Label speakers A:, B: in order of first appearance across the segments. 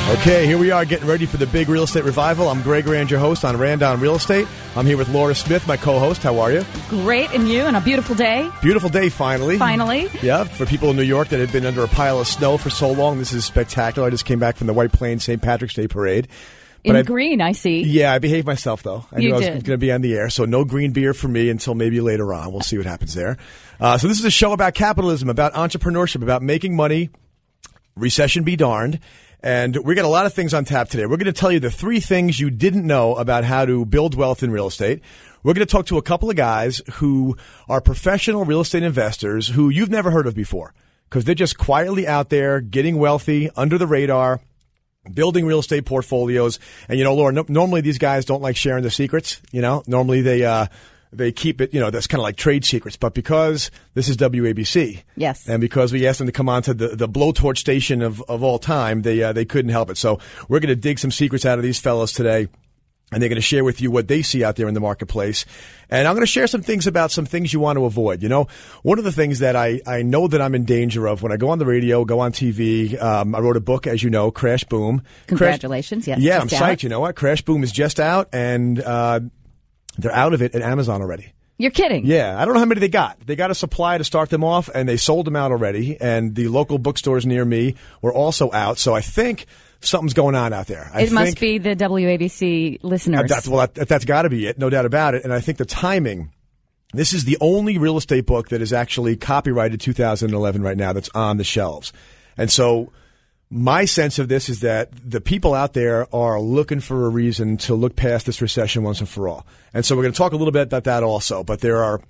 A: Okay, here we are getting ready for the big real estate revival. I'm Greg Rand, your host on Rand on Real Estate. I'm here with Laura Smith, my co-host. How are you?
B: Great, and you? And a beautiful day?
A: Beautiful day, finally.
B: Finally.
A: Yeah, for people in New York that have been under a pile of snow for so long, this is spectacular. I just came back from the White Plains St. Patrick's Day Parade.
B: In green, I see.
A: Yeah, I behaved myself, though. I knew I was
B: did.
A: going to be on the air, so no green beer for me until maybe later on. We'll see what happens there. So this is a show about capitalism, about entrepreneurship, about making money, recession be darned. And we got a lot of things on tap today. We're going to tell you the 3 things you didn't know about how to build wealth in real estate. We're going to talk to a couple of guys who are professional real estate investors who you've never heard of before because they're just quietly out there getting wealthy under the radar, building real estate portfolios. And, you know, Laura, normally these guys don't like sharing their secrets. You know, normally they keep it, you know, that's kind of like trade secrets. But because this is WABC.
B: Yes. And
A: because we asked them to come on to the blowtorch station of all time, they couldn't help it. So we're going to dig some secrets out of these fellows today. And they're going to share with you what they see out there in the marketplace. And I'm going to share some things about some things you want to avoid. You know, one of the things that I know that I'm in danger of when I go on the radio, go on TV, I wrote a book, as you know, Crash Boom.
B: Congratulations. Yes.
A: Yeah, I'm psyched. You know what? Crash Boom is just out, and they're out of it at Amazon already.
B: You're kidding.
A: Yeah. I don't know how many they got. They got a supply to start them off, and they sold them out already. And the local bookstores near me were also out. So I think something's going on out there.
B: It must be the WABC listeners.
A: That's got to be it, no doubt about it. And I think the timing, this is the only real estate book that is actually copyrighted 2011 right now that's on the shelves. And so my sense of this is that the people out there are looking for a reason to look past this recession once and for all. And so we're going to talk a little bit about that also. But there are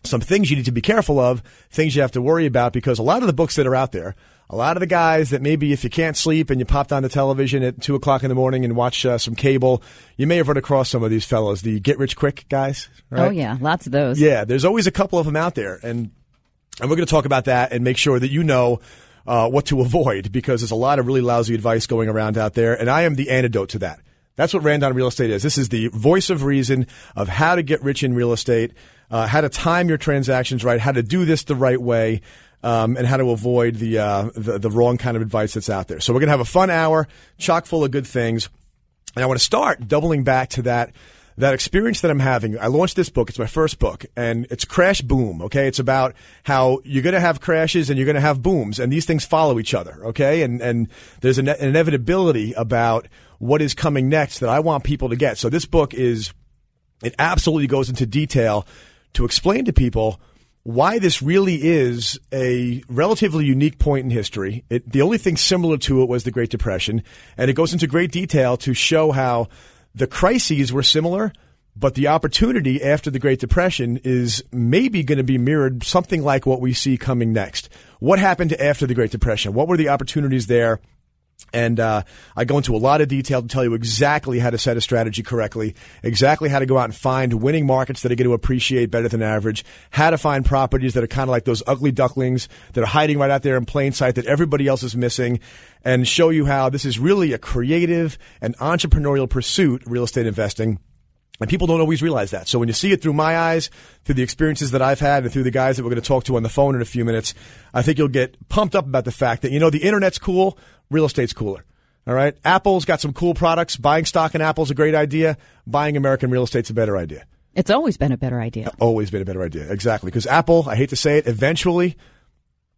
A: some things you need to be careful of, things you have to worry about, because a lot of the books that are out there, a lot of the guys that maybe if you can't sleep and you popped on the television at 2 o'clock in the morning and watch some cable, you may have run across some of these fellows, the get-rich-quick guys. Right?
B: Oh, yeah, lots of those.
A: Yeah, there's always a couple of them out there. And we're going to talk about that and make sure that you know what to avoid, because there's a lot of really lousy advice going around out there. And I am the antidote to that. That's what Rand on Real Estate is. This is the voice of reason of how to get rich in real estate, how to time your transactions right, how to do this the right way, and how to avoid the wrong kind of advice that's out there. So we're going to have a fun hour, chock full of good things. And I want to start doubling back to that experience that I'm having. I launched this book. It's my first book, and it's Crash Boom, okay? It's about how you're going to have crashes and you're going to have booms, and these things follow each other, okay? And there's an inevitability about what is coming next that I want people to get. So this book it absolutely goes into detail to explain to people why this really is a relatively unique point in history. The only thing similar to it was the Great Depression, and it goes into great detail to show how the crises were similar, but the opportunity after the Great Depression is maybe going to be mirrored something like what we see coming next. What happened after the Great Depression? What were the opportunities there? And I go into a lot of detail to tell you exactly how to set a strategy correctly, exactly how to go out and find winning markets that are going to appreciate better than average, how to find properties that are kind of like those ugly ducklings that are hiding right out there in plain sight that everybody else is missing, and show you how this is really a creative and entrepreneurial pursuit, real estate investing. And people don't always realize that. So when you see it through my eyes, through the experiences that I've had, and through the guys that we're going to talk to on the phone in a few minutes, I think you'll get pumped up about the fact that, you know, the internet's cool, real estate's cooler. All right? Apple's got some cool products. Buying stock in Apple's a great idea. Buying American real estate's a better idea.
B: It's always been a better idea.
A: Always been a better idea. Exactly. Because Apple, I hate to say it, eventually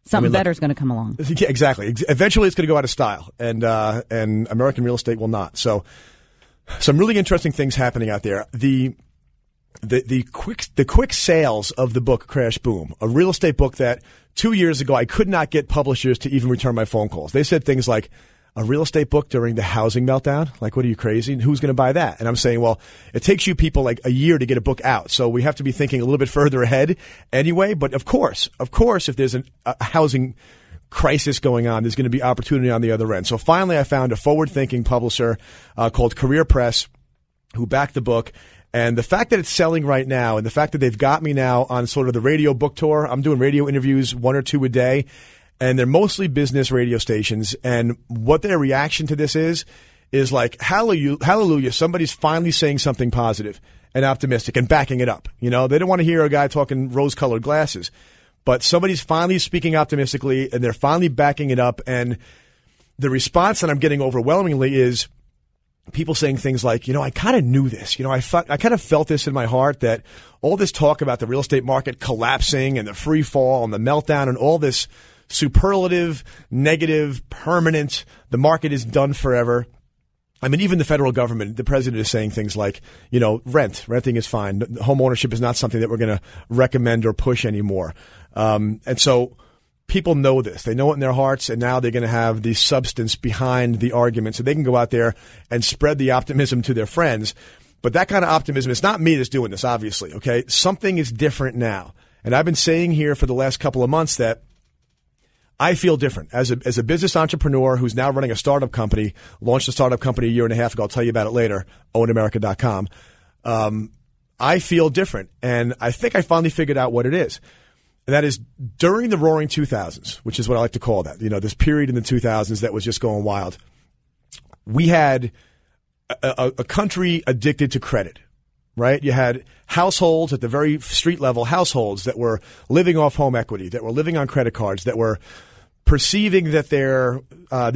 B: something better is going to come along.
A: Yeah, exactly. Eventually it's going to go out of style, and American real estate will not. So some really interesting things happening out there. The quick sales of the book Crash Boom, a real estate book that 2 years ago I could not get publishers to even return my phone calls. They said things like, a real estate book during the housing meltdown? Like, what are you, crazy? And who's going to buy that? And I'm saying, well, it takes you people like a year to get a book out. So we have to be thinking a little bit further ahead anyway. But of course, if there's a housing crisis going on, there's going to be opportunity on the other end. So finally, I found a forward-thinking publisher called Career Press who backed the book. And the fact that it's selling right now, and the fact that they've got me now on sort of the radio book tour, I'm doing radio interviews 1 or 2 a day, and they're mostly business radio stations. And what their reaction to this is like, hallelujah, somebody's finally saying something positive and optimistic and backing it up. You know, they don't want to hear a guy talking rose-colored glasses, but somebody's finally speaking optimistically, and they're finally backing it up. And the response that I'm getting overwhelmingly is people saying things like, I kind of knew this. I kind of felt this in my heart, that all this talk about the real estate market collapsing and the free fall and the meltdown and all this superlative, negative, permanent, the market is done forever. I mean, even the federal government, the president is saying things like, renting is fine. Home ownership is not something that we're going to recommend or push anymore. And so people know this. They know it in their hearts, and now they're going to have the substance behind the argument so they can go out there and spread the optimism to their friends. But that kind of optimism, it's not me that's doing this, obviously, okay? Something is different now. And I've been saying here for the last couple of months that I feel different. As a business entrepreneur who's now running a startup company, launched a startup company a year and a half ago, I'll tell you about it later, ownamerica.com. I feel different, and I think I finally figured out what it is. And that is during the roaring 2000s, which is what I like to call that, this period in the 2000s that was just going wild. We had a country addicted to credit, right? You had households at the very street level, households that were living off home equity, that were living on credit cards, that were perceiving that their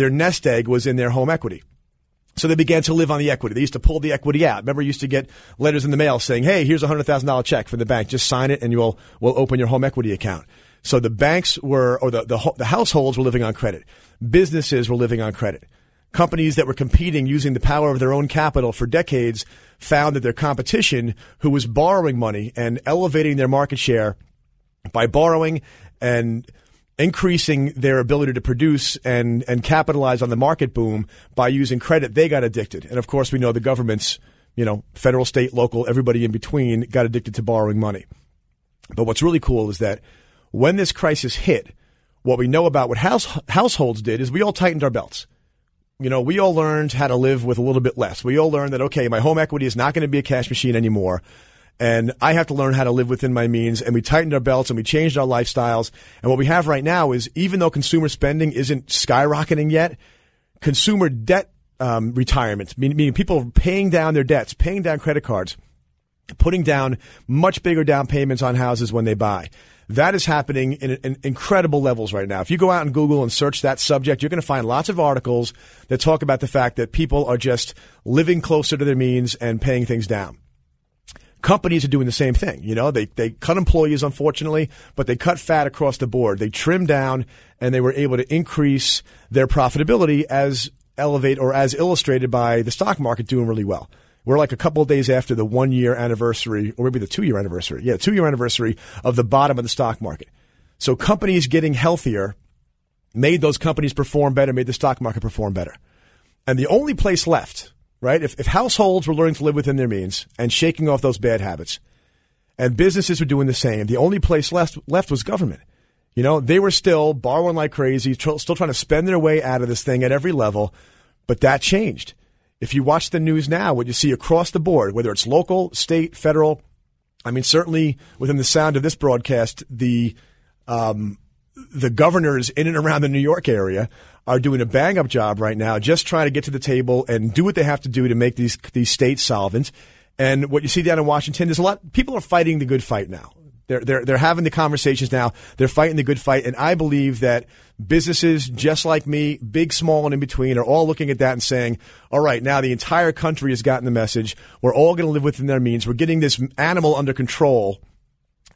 A: nest egg was in their home equity. So they began to live on the equity. They used to pull the equity out. Remember, you used to get letters in the mail saying, hey, here's a $100,000 check from the bank. Just sign it and we'll open your home equity account. So the banks were, or the households were living on credit. Businesses were living on credit. Companies that were competing using the power of their own capital for decades found that their competition, who was borrowing money and elevating their market share by borrowing and increasing their ability to produce and capitalize on the market boom by using credit, they got addicted. And of course, we know the governments, federal, state, local, everybody in between got addicted to borrowing money. But what's really cool is that when this crisis hit, what we know about what households did is we all tightened our belts. We all learned how to live with a little bit less. We all learned that, okay, my home equity is not going to be a cash machine anymore. And I have to learn how to live within my means. And we tightened our belts and we changed our lifestyles. And what we have right now is, even though consumer spending isn't skyrocketing yet, consumer debt retirement, meaning people paying down their debts, paying down credit cards, putting down much bigger down payments on houses when they buy. That is happening in incredible levels right now. If you go out and Google and search that subject, you're going to find lots of articles that talk about the fact that people are just living closer to their means and paying things down. Companies are doing the same thing. They cut employees, unfortunately, but they cut fat across the board. They trimmed down, and they were able to increase their profitability as illustrated by the stock market doing really well. We're like a couple of days after the 1 year anniversary, or maybe the 2 year anniversary. Yeah, 2 year anniversary of the bottom of the stock market. So companies getting healthier made those companies perform better, made the stock market perform better. And the only place left, right, if households were learning to live within their means and shaking off those bad habits, and businesses were doing the same, the only place left was government. They were still borrowing like crazy, still trying to spend their way out of this thing at every level, but that changed. If you watch the news now, what you see across the board, whether it's local, state, federal, certainly within the sound of this broadcast, the governors in and around the New York area are doing a bang-up job right now, just trying to get to the table and do what they have to do to make these states solvent. And what you see down in Washington, there's a lot. People are fighting the good fight now. They're having the conversations now. They're fighting the good fight, and I believe that businesses just like me, big, small, and in between, are all looking at that and saying, all right, now the entire country has gotten the message. We're all going to live within their means. We're getting this animal under control.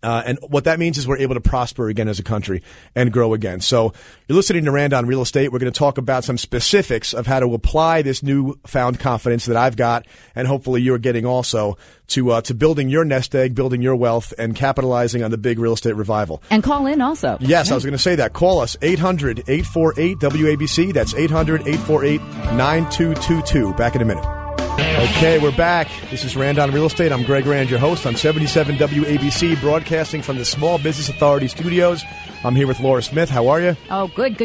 A: And what that means is we're able to prosper again as a country and grow again. So you're listening to Rand on Real Estate. We're going to talk about some specifics of how to apply this newfound confidence that I've got, and hopefully you're getting also, to building your nest egg, building your wealth, and capitalizing on the big real estate revival.
B: And call in also.
A: Yes, I was going to say that. Call us, 800-848-WABC. That's 800-848-9222. Back in a minute. Okay, we're back. This is Rand on Real Estate. I'm Greg Rand, your host on 77 WABC, broadcasting from the Small Business Authority studios. I'm here with Laura Smith. How are you?
B: Oh, good.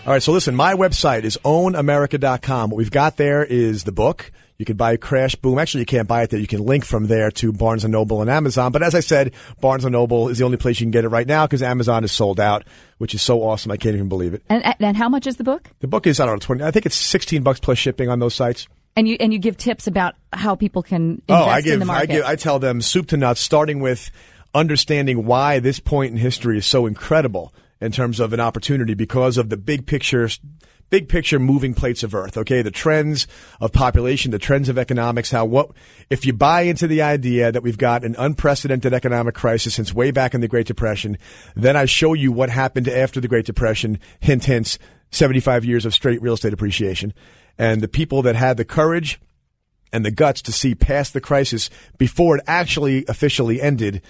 A: All right, so listen, my website is ownamerica.com. What we've got there is the book. You can buy Crash Boom. Actually, you can't buy it there. You can link from there to Barnes & Noble and Amazon. But as I said, Barnes & Noble is the only place you can get it right now because Amazon is sold out, which is so awesome. I can't even believe it.
B: And how much is the book?
A: The book is, I think it's $16 plus shipping on those sites.
B: And you give tips about how people can invest in the market.
A: I tell them soup to nuts, starting with understanding why this point in history is so incredible in terms of an opportunity because of the big picture big picture moving plates of Earth, okay? The trends of population, the trends of economics, if you buy into the idea that we've got an unprecedented economic crisis since way back in the Great Depression, then I show you what happened after the Great Depression, hint, hints, 75 years of straight real estate appreciation. And the people that had the courage and the guts to see past the crisis before it actually officially ended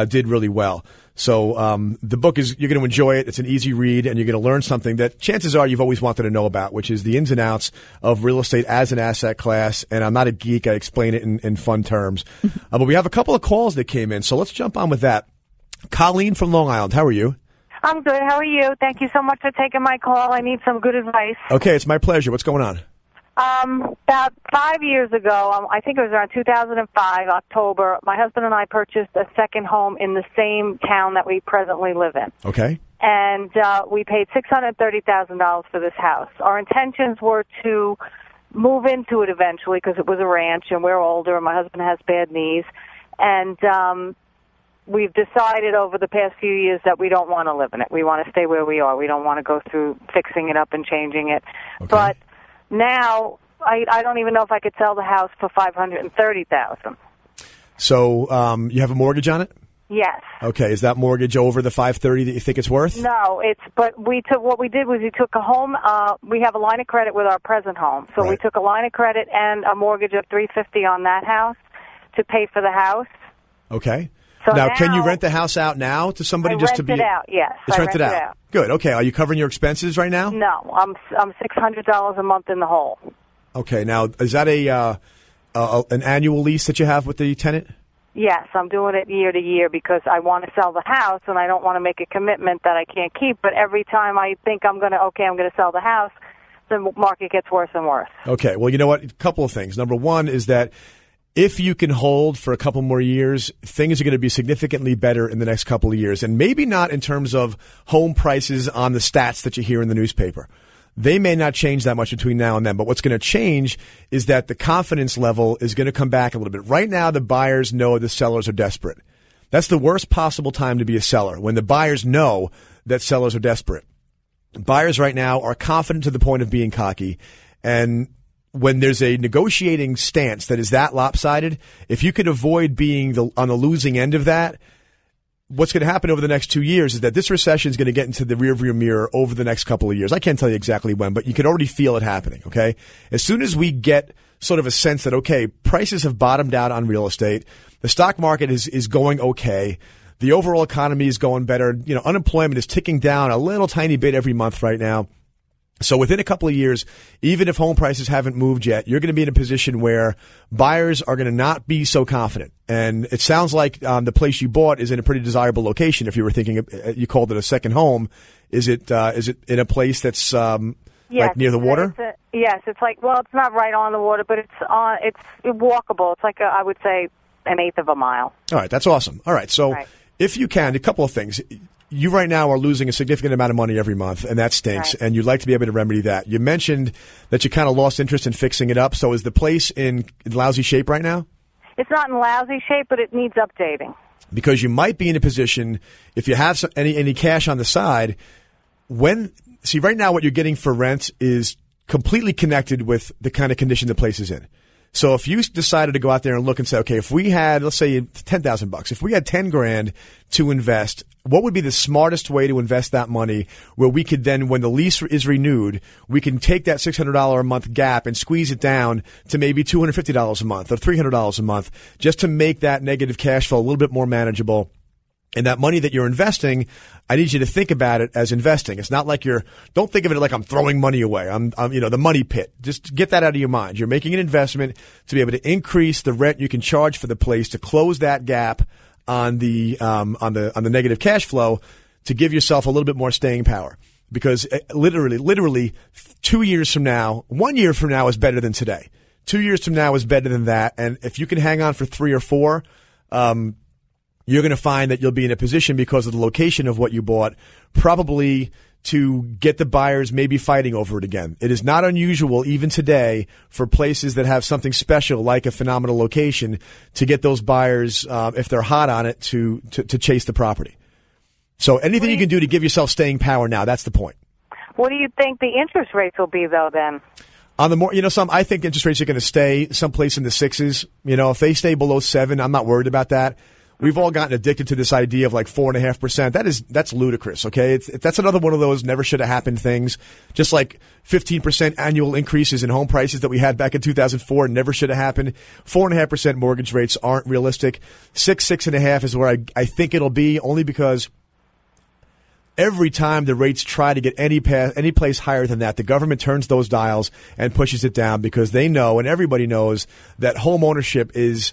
A: did really well. So the book you're going to enjoy it. It's an easy read, and you're going to learn something that chances are you've always wanted to know about, which is the ins and outs of real estate as an asset class. And I'm not a geek. I explain it in fun terms. But we have a couple of calls that came in, so let's jump on with that. Colleen from Long Island, how are you?
C: I'm good. How are you? Thank you so much for taking my call. I need some good advice.
A: Okay, it's my pleasure. What's going on?
C: About 5 years ago, I think it was around 2005, October, my husband and I purchased a second home in the same town that we presently live in.
A: Okay.
C: And we paid $630,000 for this house. Our intentions were to move into it eventually because it was a ranch and we're older and my husband has bad knees. And we've decided over the past few years that we don't want to live in it. We want to stay where we are. We don't want to go through fixing it up and changing it.
A: Okay.
C: But now, I don't even know if I could sell the house for $530,000.
A: So you have a mortgage on it?
C: Yes.
A: Okay. Is that mortgage over the $530 that you think it's worth?
C: No, but what we did was we took a home. We have a line of credit with our present home, so
A: right.
C: We took a line of credit and a mortgage of $350 on that house to pay for the house.
A: Okay.
C: So
A: now, can you rent the house out now to somebody just to be?
C: Rent it out, yes.
A: It's rented out. Good. Okay. Are you covering your expenses right now?
C: No, I'm $600 a month in the hole.
A: Okay. Now, is that an annual lease that you have with the tenant?
C: Yes, I'm doing it year to year because I want to sell the house and I don't want to make a commitment that I can't keep. But every time I think I'm going to sell the house, the market gets worse and worse.
A: Okay. Well, you know what? A couple of things. Number one is that if you can hold for a couple more years, things are going to be significantly better in the next couple of years. And maybe not in terms of home prices on the stats that you hear in the newspaper. They may not change that much between now and then. But what's going to change is that the confidence level is going to come back a little bit. Right now, the buyers know the sellers are desperate. That's the worst possible time to be a seller, when the buyers know that sellers are desperate. Buyers right now are confident to the point of being cocky. And when there's a negotiating stance that is that lopsided, if you could avoid being on the losing end of that, what's going to happen over the next 2 years is that this recession is going to get into the rearview mirror over the next couple of years. I can't tell you exactly when, but you can already feel it happening, okay? As soon as we get sort of a sense that, okay, prices have bottomed out on real estate, the stock market is going okay, the overall economy is going better, unemployment is ticking down a little tiny bit every month right now. So within a couple of years, even if home prices haven't moved yet, you're going to be in a position where buyers are going to not be so confident. And it sounds like the place you bought is in a pretty desirable location. If you were thinking, you called it a second home, is it in a place that's
C: yes,
A: like near the water?
C: Yes, it's like, well, it's not right on the water, but it's walkable. It's like I would say an eighth of a mile.
A: All right, that's awesome. All right, so if you can, a couple of things. You right now are losing a significant amount of money every month, and that stinks, and you'd like to be able to remedy that. You mentioned that you kind of lost interest in fixing it up, so is the place in lousy shape right now?
C: It's not in lousy shape, but it needs updating. Because
A: you might be in a position, if you have any cash on the side, right now what you're getting for rent is completely connected with the kind of condition the place is in. So if you decided to go out there and look and say, okay, if we had, let's say $10,000, if we had $10,000 to invest, what would be the smartest way to invest that money where we could then, when the lease is renewed, we can take that $600 a month gap and squeeze it down to maybe $250 a month or $300 a month just to make that negative cash flow a little bit more manageable. And that money that you're investing, I need you to think about it as investing. It's not like don't think of it like I'm throwing money away. I'm the money pit. Just get that out of your mind. You're making an investment to be able to increase the rent you can charge for the place, to close that gap on the negative cash flow, to give yourself a little bit more staying power. Because literally 2 years from now, 1 year from now is better than today. 2 years from now is better than that. And if you can hang on for 3 or 4, you're going to find that you'll be in a position, because of the location of what you bought, probably to get the buyers maybe fighting over it again. It is not unusual, even today, for places that have something special like a phenomenal location to get those buyers, if they're hot on it, to chase the property. So anything you can do to give yourself staying power now, that's the point.
C: What do you think the interest rates will be, though, then?
A: On the more, I think interest rates are going to stay someplace in the 6s. If they stay below 7, I'm not worried about that. We've all gotten addicted to this idea of like 4.5%. That's ludicrous. Okay. That's another one of those never should have happened things. Just like 15% annual increases in home prices that we had back in 2004 never should have happened. 4.5% mortgage rates aren't realistic. 6.5 is where I think it'll be, only because every time the rates try to get any place higher than that, the government turns those dials and pushes it down, because they know, and everybody knows, that home ownership is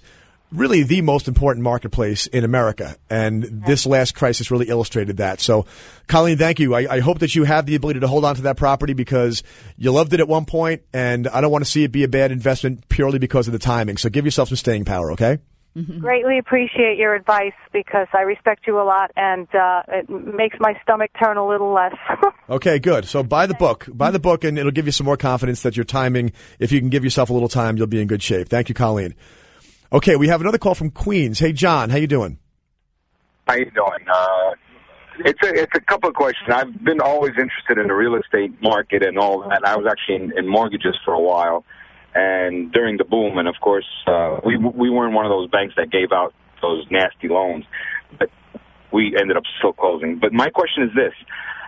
A: really the most important marketplace in America. And this last crisis really illustrated that. So, Colleen, thank you. I hope that you have the ability to hold on to that property, because you loved it at one point, and I don't want to see it be a bad investment purely because of the timing. So give yourself some staying power, okay?
C: Mm-hmm. Greatly appreciate your advice, because I respect you a lot, and it makes my stomach turn a little less.
A: Okay, good. So buy the book, and it'll give you some more confidence that your timing, if you can give yourself a little time, you'll be in good shape. Thank you, Colleen. Okay, we have another call from Queens. Hey, John, how you doing?
D: How you doing? It's a couple of questions. I've been always interested in the real estate market and all that. I was actually in mortgages for a while, and during the boom, and of course, we weren't one of those banks that gave out those nasty loans, but we ended up still closing. But my question is this: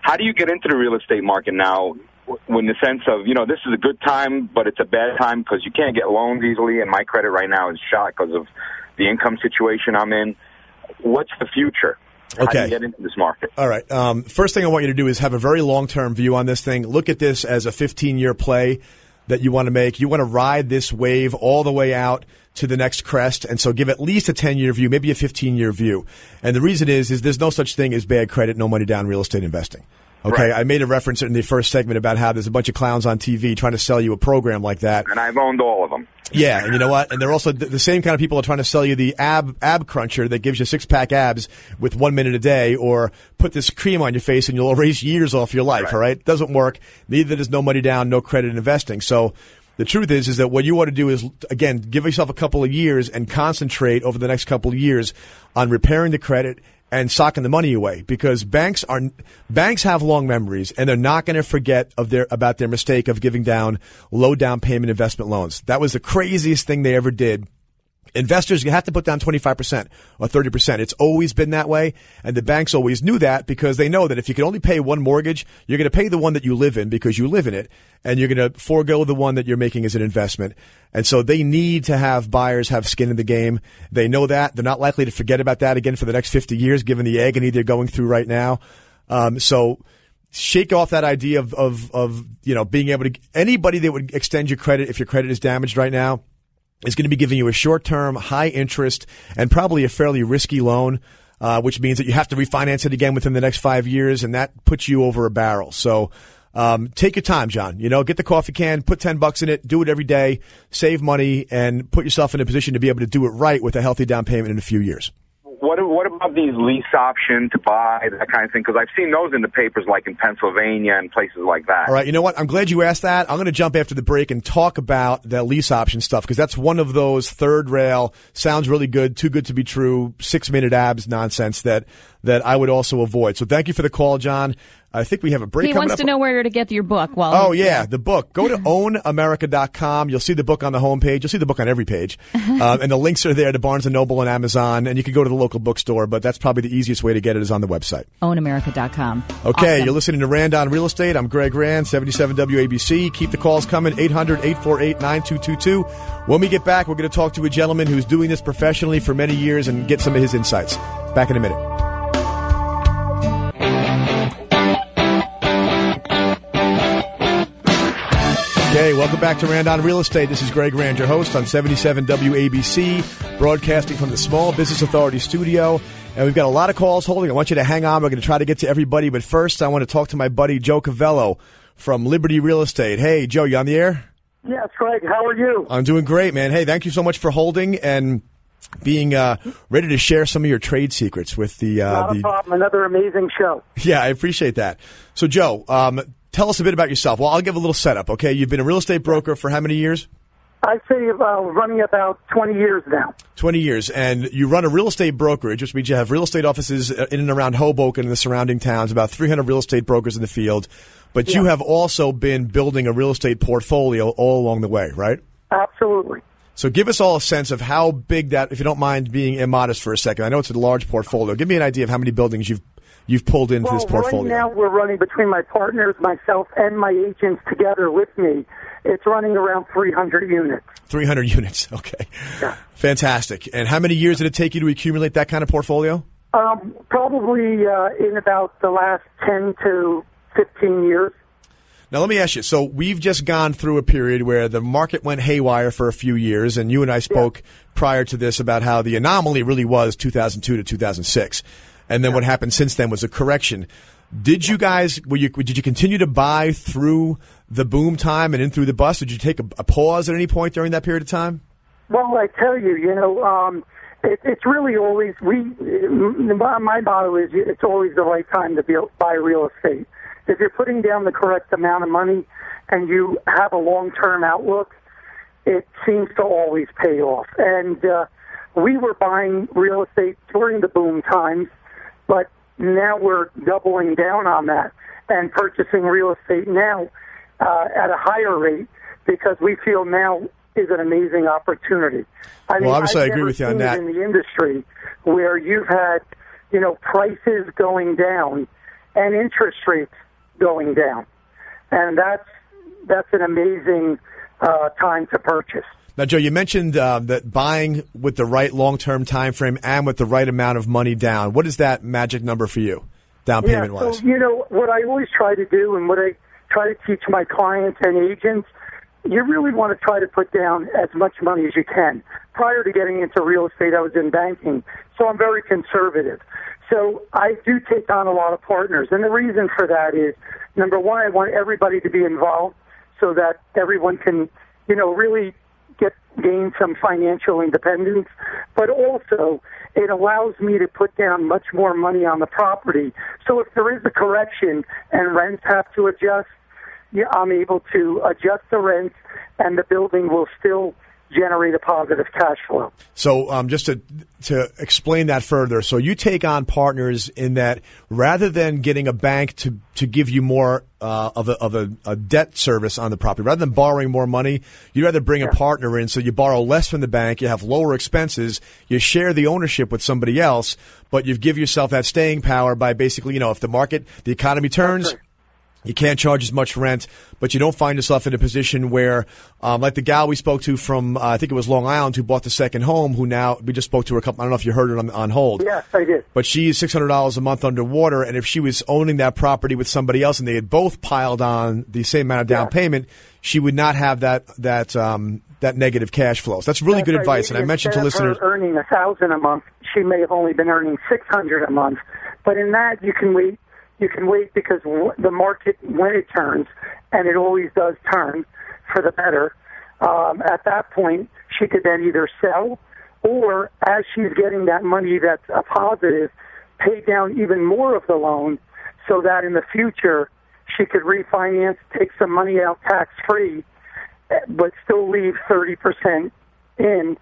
D: how do you get into the real estate market now? In the sense of, this is a good time, but it's a bad time because you can't get loans easily, and my credit right now is shot because of the income situation I'm in. What's the future? How do you get into this market?
A: All right. First thing I want you to do is have a very long-term view on this thing. Look at this as a 15-year play that you want to make. You want to ride this wave all the way out to the next crest, and so give at least a 10-year view, maybe a 15-year view. And the reason is there's no such thing as bad credit, no money down real estate investing. Okay, right. I made a reference in the first segment about how there's a bunch of clowns on TV trying to sell you a program like that.
D: And I've owned all of them.
A: Yeah, and you know what? And they're also the same kind of people are trying to sell you the ab cruncher that gives you 6-pack abs with 1 minute a day, or put this cream on your face and you'll erase years off your life, all right? Doesn't work. Neither does no money down, no credit in investing. So the truth is that what you want to do is, again, give yourself a couple of years and concentrate over the next couple of years on repairing the credit and socking the money away, because banks have long memories, and they're not going to forget about their mistake of giving down low down payment investment loans. That was the craziest thing they ever did. Investors, you have to put down 25% or 30%. It's always been that way, and the banks always knew that, because they know that if you can only pay one mortgage, you're going to pay the one that you live in because you live in it, and you're going to forego the one that you're making as an investment. And so they need to have buyers have skin in the game. They know that. They're not likely to forget about that again for the next 50 years, given the agony they're going through right now. So shake off that idea of being able to, anybody that would extend your credit if your credit is damaged right now is going to be giving you a short-term, high-interest, and probably a fairly risky loan, which means that you have to refinance it again within the next 5 years, and that puts you over a barrel. So take your time, John. Get the coffee can, put $10 in it, do it every day, save money, and put yourself in a position to be able to do it right with a healthy down payment in a few years.
D: What about these lease option to buy, that kind of thing? Because I've seen those in the papers, like in Pennsylvania and places like that.
A: All right, you know what? I'm glad you asked that. I'm going to jump after the break and talk about that lease option stuff, because that's one of those third rail, sounds really good, too good to be true, 6-minute abs nonsense that I would also avoid. So thank you for the call, John. I think we have a break coming up.
B: He wants to know where to get your book.
A: The book. Go to ownamerica.com. You'll see the book on the homepage. You'll see the book on every page. And the links are there to Barnes & Noble and Amazon. And you can go to the local bookstore, but that's probably the easiest way to get it is on the website.
B: Ownamerica.com.
A: Okay,
B: awesome.
A: You're listening to Rand on Real Estate. I'm Greg Rand, 77 WABC. Keep the calls coming, 800-848-9222. When we get back, we're going to talk to a gentleman who's doing this professionally for many years and get some of his insights. Back in a minute. Okay, welcome back to Rand on Real Estate. This is Greg Rand, your host on 77 WABC, broadcasting from the Small Business Authority studio. And we've got a lot of calls holding. I want you to hang on. We're going to try to get to everybody. But first, I want to talk to my buddy Joe Cavello from Liberty Real Estate. Hey, Joe, you on the air?
E: Yes, Greg. How are you?
A: I'm doing great, man. Hey, thank you so much for holding and being ready to share some of your trade secrets with the...
E: Not a problem. Another amazing show.
A: Yeah, I appreciate that. So, Joe, tell us a bit about yourself. Well, I'll give a little setup, okay? You've been a real estate broker for how many years?
E: I'd say running about 20 years now.
A: 20 years. And you run a real estate brokerage, which means you have real estate offices in and around Hoboken and the surrounding towns, about 300 real estate brokers in the field. But you have also been building a real estate portfolio all along the way, right?
E: Absolutely.
A: So give us all a sense of how big that, if you don't mind being immodest for a second. I know it's a large portfolio. Give me an idea of how many buildings you've pulled into this portfolio.
E: Right now we're running between my partners, myself, and my agents together with me. It's running around 300 units. 300
A: units, okay.
E: Yeah.
A: Fantastic. And how many years did it take you to accumulate that kind of portfolio?
E: Probably in about the last 10 to 15 years.
A: Now, let me ask you. So we've just gone through a period where the market went haywire for a few years, and you and I spoke prior to this about how the anomaly really was 2002 to 2006. And then what happened since then was a correction. Did you guys, did you continue to buy through the boom time and in through the bust? Did you take a pause at any point during that period of time?
E: Well, I tell you, it's really always, my motto is it's always the right time to buy real estate. If you're putting down the correct amount of money and you have a long-term outlook, it seems to always pay off. And we were buying real estate during the boom times, but now we're doubling down on that and purchasing real estate now at a higher rate because we feel now is an amazing opportunity.
A: Obviously, I agree with you on that.
E: In the industry where you've had, prices going down and interest rates going down, and that's an amazing time to purchase.
A: Now, Joe, you mentioned that buying with the right long-term time frame and with the right amount of money down. What is that magic number for you, down payment-wise?
E: So, what I always try to do and what I try to teach my clients and agents, you really want to try to put down as much money as you can. Prior to getting into real estate, I was in banking, so I'm very conservative. So I do take on a lot of partners, and the reason for that is, number one, I want everybody to be involved so that everyone can, really gain some financial independence, but also it allows me to put down much more money on the property. So if there is a correction and rents have to adjust, I'm able to adjust the rents and the building will still generate a positive cash flow.
A: So just to explain that further, so you take on partners in that rather than getting a bank to give you more of a debt service on the property, rather than borrowing more money, you'd rather bring a partner in so you borrow less from the bank, you have lower expenses, you share the ownership with somebody else, but you give yourself that staying power by basically, if the economy turns, you can't charge as much rent, but you don't find yourself in a position where, like the gal we spoke to from, I think it was Long Island, who bought the second home, we just spoke to her I don't know if you heard it on hold.
E: Yes, I did.
A: But she's $600 a month underwater, and if she was owning that property with somebody else and they had both piled on the same amount of down payment, she would not have that negative cash flow. So that's really good advice, and I mentioned to listeners,
E: her earning $1,000 a month, she may have only been earning $600 a month, but in that you can wait. You can wait because the market, when it turns, and it always does turn for the better, at that point, she could then either sell or, as she's getting that money that's a positive, pay down even more of the loan so that in the future she could refinance, take some money out tax-free, but still leave 30% in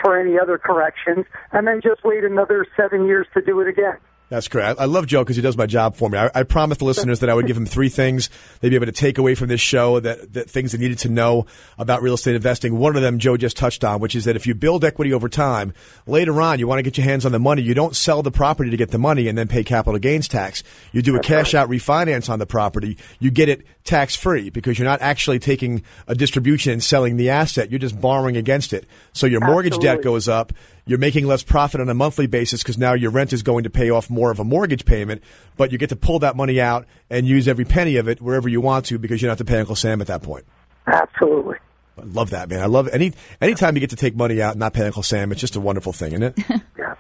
E: for any other corrections, and then just wait another 7 years to do it again.
A: That's great. I love Joe because he does my job for me. I promised the listeners that I would give him 3 things they'd be able to take away from this show, that things they needed to know about real estate investing. One of them Joe just touched on, which is that if you build equity over time, later on you want to get your hands on the money. You don't sell the property to get the money and then pay capital gains tax. You do a cash-out refinance on the property. You get it tax-free because you're not actually taking a distribution and selling the asset. You're just borrowing against it. So your mortgage debt goes up. You're making less profit on a monthly basis because now your rent is going to pay off more of a mortgage payment, but you get to pull that money out and use every penny of it wherever you want to because you don't have to pay Uncle Sam at that point.
E: Absolutely.
A: I love that, man. I love anytime you get to take money out and not pay Uncle Sam. It's just a wonderful thing, isn't it?
E: Yeah.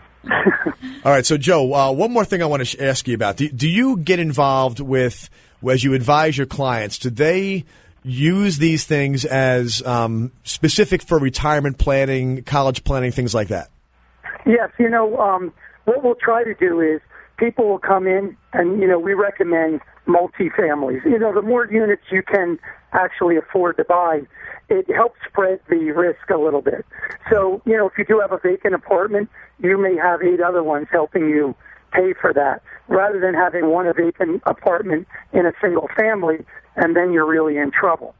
A: All right. So, Joe, one more thing I want to ask you about. Do you get involved with, as you advise your clients, do they use these things as specific for retirement planning, college planning, things like that?
E: Yes, what we'll try to do is people will come in and, we recommend multifamilies. The more units you can actually afford to buy, it helps spread the risk a little bit. So, if you do have a vacant apartment, you may have 8 other ones helping you pay for that. rather than having one vacant apartment in a single family, and then you're really in trouble.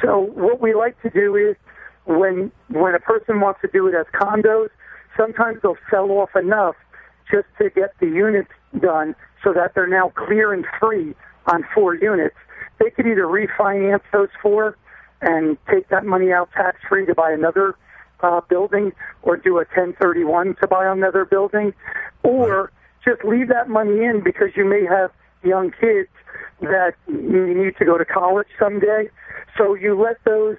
E: So what we like to do is when a person wants to do it as condos, sometimes they'll sell off enough just to get the units done so that they're now clear and free on 4 units. They could either refinance those 4 and take that money out tax-free to buy another building, or do a 1031 to buy another building, or just leave that money in because you may have young kids that you need to go to college someday. So you let those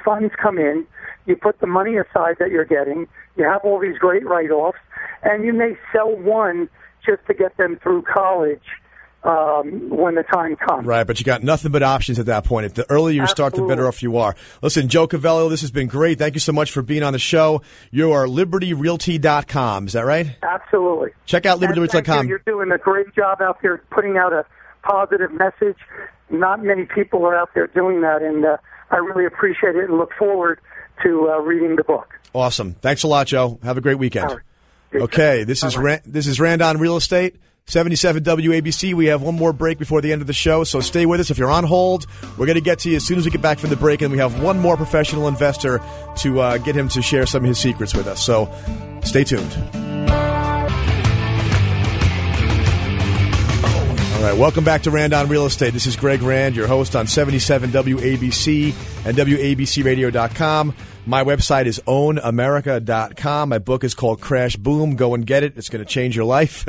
E: funds come in, you put the money aside that you're getting, you have all these great write-offs, and you may sell one just to get them through college when the time comes.
A: Right, but you got nothing but options at that point. If the earlier you start, the better off you are. Listen, Joe Cavello, this has been great. Thank you so much for being on the show. You are libertyrealty.com, is that right?
E: Absolutely.
A: Check out libertyrealty.com.
E: You're doing a great job out there putting out a positive message. Not many people are out there doing that, and I really appreciate it and look forward to reading the book.
A: Awesome. Thanks a lot, Joe. Have a great weekend. Okay, this is Randon Real Estate. 77 WABC. We have one more break before the end of the show, so stay with us. If you're on hold, we're going to get to you as soon as we get back from the break, and we have one more professional investor to get him to share some of his secrets with us. So stay tuned. All right, welcome back to Randon Real Estate. This is Greg Rand, your host on 77 WABC and WABCRadio.com. My website is ownamerica.com. My book is called Crash Boom. Go and get it. It's going to change your life.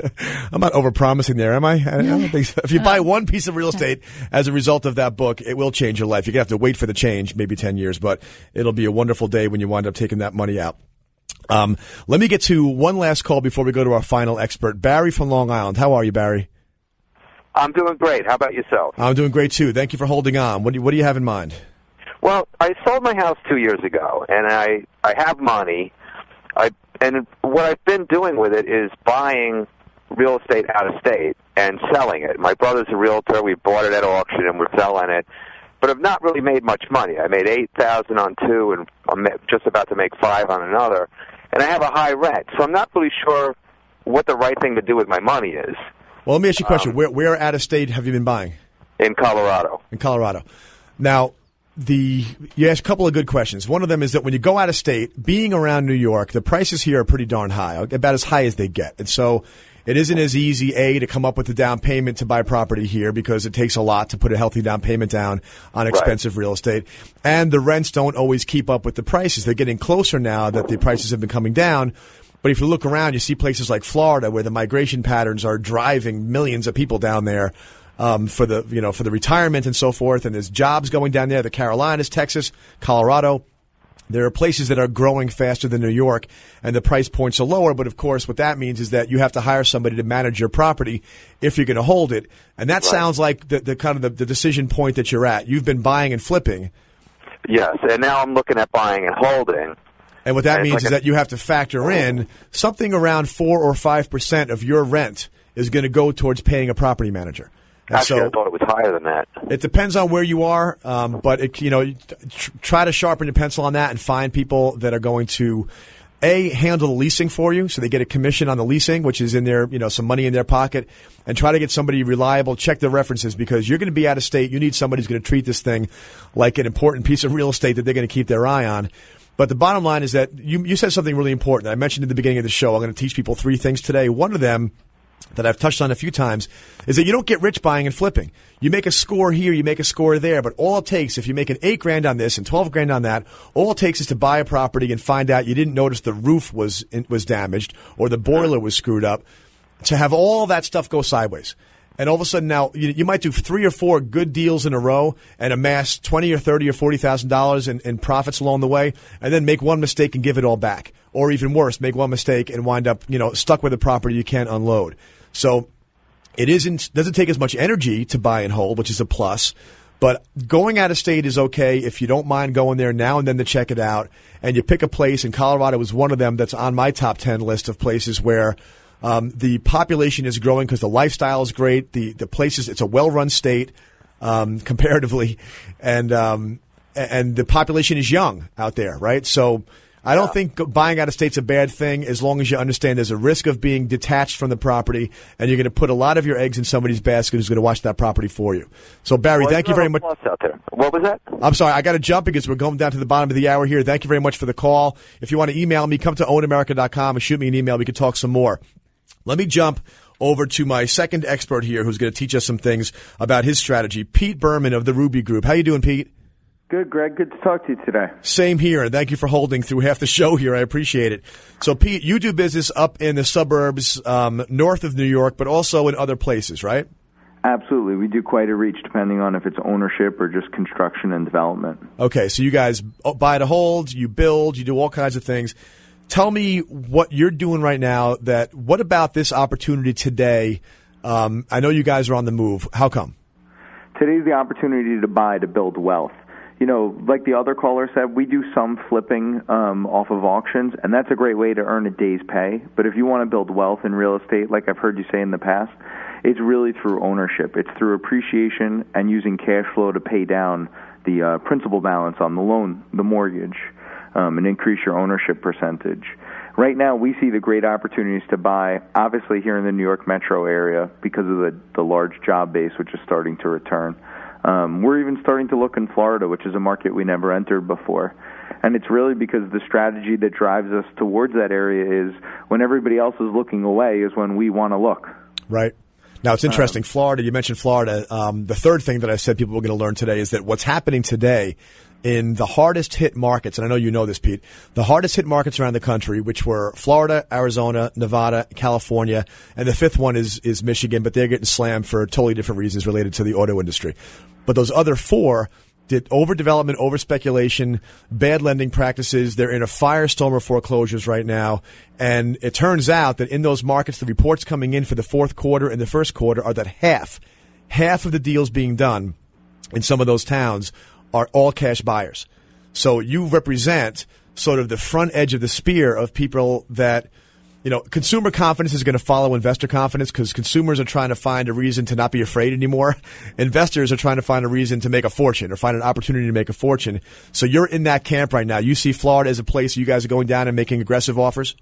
A: I'm not overpromising there, am I? I don't think so. If you buy one piece of real estate as a result of that book, it will change your life. You're going to have to wait for the change, maybe 10 years, but it'll be a wonderful day when you wind up taking that money out. Let me get to one last call before we go to our final expert. Barry from Long Island. How are you, Barry?
F: I'm doing great. How about yourself?
A: I'm doing great, too. Thank you for holding on. What do you have in mind?
F: Well, I sold my house 2 years ago, and I have money. And what I've been doing with it is buying real estate out of state and selling it. My brother's a realtor. We bought it at auction, and we're selling it. But I've not really made much money. I made $8,000 on 2, and I'm just about to make $5,000 on another. And I have a high rent, so I'm not really sure what the right thing to do with my money is.
A: Well, let me ask you a question. Where out of state have you been buying?
F: In Colorado.
A: In Colorado. Now, you asked a couple of good questions. One of them is that when you go out of state, being around New York, the prices here are pretty darn high, about as high as they get. And so it isn't as easy, to come up with a down payment to buy property here because it takes a lot to put a healthy down payment down on expensive real estate. And the rents don't always keep up with the prices. They're getting closer now that the prices have been coming down. But if you look around, you see places like Florida where the migration patterns are driving millions of people down there. For the retirement and so forth, and there's jobs going down there. The Carolinas, Texas, Colorado. There are places that are growing faster than New York, and the price points are lower. But of course, what that means is that you have to hire somebody to manage your property if you're going to hold it. And that sounds like the kind of the decision point that you're at. You've been buying and flipping.
F: Yes, and now I'm looking at buying and holding.
A: And what that means is that you have to factor in something around 4 or 5% of your rent is going to go towards paying a property manager. And
F: actually, I thought it was higher than that.
A: It depends on where you are, but try to sharpen your pencil on that and find people that are going to handle the leasing for you, so they get a commission on the leasing, which is in their some money in their pocket, and try to get somebody reliable. Check their references because you're going to be out of state. You need somebody who's going to treat this thing like an important piece of real estate that they're going to keep their eye on. But the bottom line is that you said something really important. I mentioned at the beginning of the show. I'm going to teach people 3 things today. One of them that I've touched on a few times is that you don't get rich buying and flipping. You make a score here, you make a score there, but all it takes, if you make an $8,000 on this and $12,000 on that, all it takes is to buy a property and find out you didn't notice the roof was damaged or the boiler was screwed up, to have all that stuff go sideways. And all of a sudden now you might do 3 or 4 good deals in a row and amass $20,000 or $30,000 or $40,000 in profits along the way, and then make one mistake and give it all back, or even worse, make one mistake and wind up stuck with a property you can't unload. So it doesn't take as much energy to buy and hold, which is a plus. But going out of state is okay if you don't mind going there now and then to check it out. And you pick a place, and Colorado is one of them that's on my top 10 list of places where the population is growing because the lifestyle is great. The places, it's a well-run state comparatively, and the population is young out there, right? So I don't think buying out of state's a bad thing as long as you understand there's a risk of being detached from the property, and you're going to put a lot of your eggs in somebody's basket who's going to watch that property for you. So, Barry, thank you very much.
F: Out there. What was that?
A: I'm sorry, I got to jump because we're going down to the bottom of the hour here. Thank you very much for the call. If you want to email me, come to ownamerica.com and shoot me an email. We can talk some more. Let me jump over to my second expert here who's going to teach us some things about his strategy, Pete Berman of the Ruby Group. How you doing, Pete?
G: Good, Greg. Good to talk to you today.
A: Same here, and thank you for holding through half the show here. I appreciate it. So, Pete, you do business up in the suburbs north of New York, but also in other places, right?
G: Absolutely. We do quite a reach depending on if it's ownership or just construction and development.
A: Okay, so you guys buy to hold, you build, you do all kinds of things. Tell me what you're doing right now. What about this opportunity today? I know you guys are on the move. How come?
G: Today's the opportunity to buy to build wealth. You know, like the other caller said, we do some flipping off of auctions, and that's a great way to earn a day's pay. But if you want to build wealth in real estate, like I've heard you say in the past, it's really through ownership. It's through appreciation and using cash flow to pay down the principal balance on the loan, the mortgage, and increase your ownership percentage. Right now, we see the great opportunities to buy, obviously here in the New York metro area because of the large job base, which is starting to return. We're even starting to look in Florida, which is a market we never entered before. And it's really because the strategy that drives us towards that area is when everybody else is looking away is when we want to look.
A: Right. Now, it's interesting. Florida, you mentioned Florida. The third thing that I said people were going to learn today is that what's happening today in the hardest hit markets, and I know you know this, Pete, the hardest hit markets around the country, which were Florida, Arizona, Nevada, California, and the fifth one is Michigan, but they're getting slammed for totally different reasons related to the auto industry. But those other four did overdevelopment, overspeculation, bad lending practices. They're in a firestorm of foreclosures right now. And it turns out that in those markets, the reports coming in for the fourth quarter and the first quarter are that half of the deals being done in some of those towns are all cash buyers. So you represent sort of the front edge of the spear of people that, you know, consumer confidence is going to follow investor confidence because consumers are trying to find a reason to not be afraid anymore. Investors are trying to find a reason to make a fortune or find an opportunity to make a fortune. So you're in that camp right now. You see Florida as a place you guys are going down and making aggressive offers?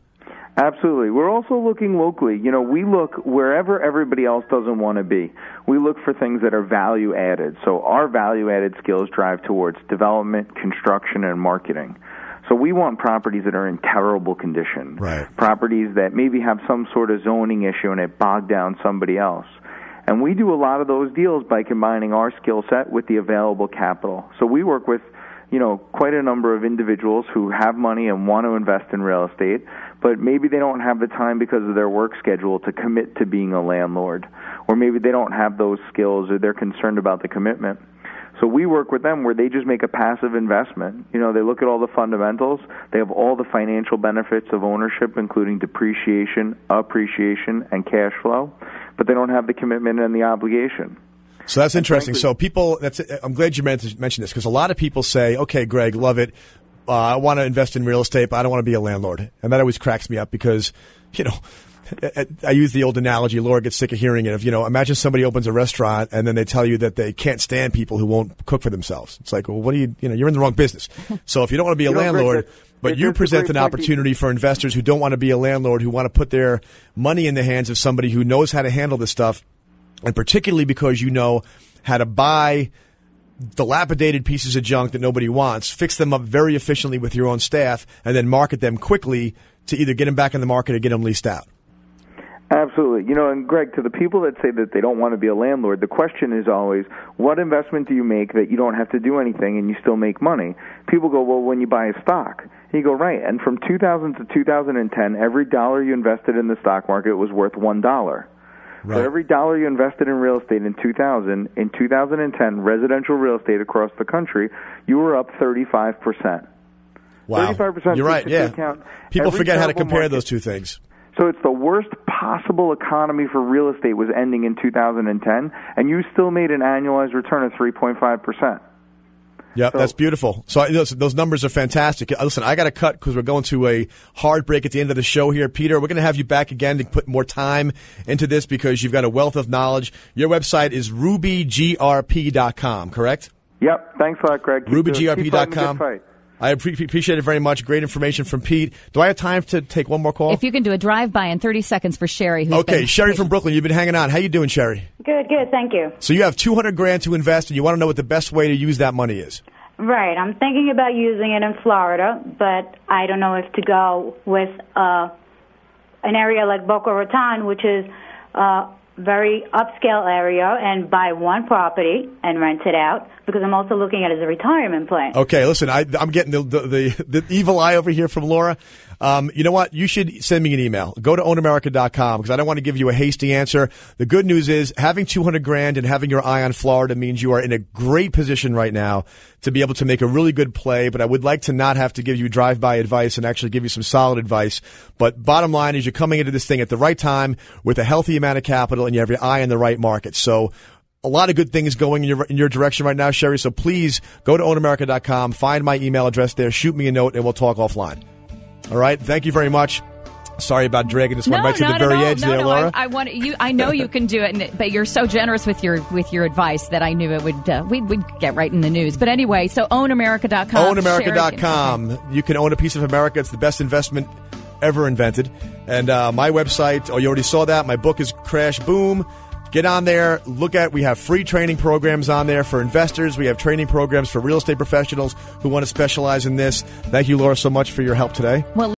G: Absolutely. We're also looking locally. You know, we look wherever everybody else doesn't want to be. We look for things that are value added. So our value added skills drive towards development, construction, and marketing. So we want properties that are in terrible condition.
A: Right.
G: Properties that maybe have some sort of zoning issue and it bogged down somebody else. And we do a lot of those deals by combining our skill set with the available capital. So we work with, you know, quite a number of individuals who have money and want to invest in real estate, but maybe they don't have the time because of their work schedule to commit to being a landlord. Or maybe they don't have those skills or they're concerned about the commitment. So we work with them where they just make a passive investment. You know, they look at all the fundamentals. They have all the financial benefits of ownership, including depreciation, appreciation, and cash flow, but they don't have the commitment and the obligation.
A: So that's interesting. So people, I'm glad you mentioned this because a lot of people say, okay, Greg, love it. I want to invest in real estate, but I don't want to be a landlord. And that always cracks me up because, you know, I use the old analogy, Laura gets sick of hearing it, of, you know, imagine somebody opens a restaurant and then they tell you that they can't stand people who won't cook for themselves. It's like, well, what do you know, you're in the wrong business. So if you don't want to be a landlord, but you present an opportunity for investors who don't want to be a landlord, who want to put their money in the hands of somebody who knows how to handle this stuff, and particularly because you know how to buy dilapidated pieces of junk that nobody wants, fix them up very efficiently with your own staff, and then market them quickly to either get them back in the market or get them leased out.
G: Absolutely. You know, and Greg, to the people that say that they don't want to be a landlord, the question is always, what investment do you make that you don't have to do anything and you still make money? People go, well, when you buy a stock. You go, right. And from 2000 to 2010, every dollar you invested in the stock market was worth $1. Right. For every dollar you invested in real estate in 2000, in 2010, residential real estate across the country, you were up 35%.
A: Wow.
G: 35%.
A: You're right, yeah. People forget how to compare those two things.
G: So it's the worst possible economy for real estate was ending in 2010, and you still made an annualized return of 3.5%.
A: Yeah, that's beautiful. So those numbers are fantastic. Listen, I got to cut because we're going to a hard break at the end of the show here. Peter, we're going to have you back again to put more time into this because you've got a wealth of knowledge. Your website is rubygrp.com, correct?
G: Yep. Thanks a lot, Greg.
A: rubygrp.com. I appreciate it very much. Great information from Pete. Do I have time to take one more call?
B: If you can do a drive-by in 30 seconds for Sherry.
A: Sherry from Brooklyn. You've been hanging on. How you doing, Sherry?
H: Good, thank you.
A: So you have $200,000 to invest, and you want to know what the best way to use that money is.
H: Right. I'm thinking about using it in Florida, but I don't know if to go with an area like Boca Raton, which is very upscale area, and buy one property and rent it out, because I'm also looking at it as a retirement plan. Okay,
A: listen, I'm getting the evil eye over here from Laura. You know what? You should send me an email. Go to ownamerica.com, because I don't want to give you a hasty answer. The good news is having $200,000 and having your eye on Florida means you are in a great position right now to be able to make a really good play. But I would like to not have to give you drive-by advice and actually give you some solid advice. But bottom line is you're coming into this thing at the right time with a healthy amount of capital, and you have your eye on the right market. So a lot of good things going in your direction right now, Sherry. So please go to ownamerica.com, find my email address there, shoot me a note, and we'll talk offline. All right. Thank you very much. Sorry about dragging this one right to the very edge there, Laura.
B: I want you. I know you can do it, but you're so generous with your advice that I knew it would. We'd get right in the news. But anyway, so ownamerica.com.
A: Ownamerica.com. You can own a piece of America. It's the best investment ever invented. And my website. Oh, you already saw that. My book is Crash Boom. Get on there. We have free training programs on there for investors. We have training programs for real estate professionals who want to specialize in this. Thank you, Laura, so much for your help today.
B: Well,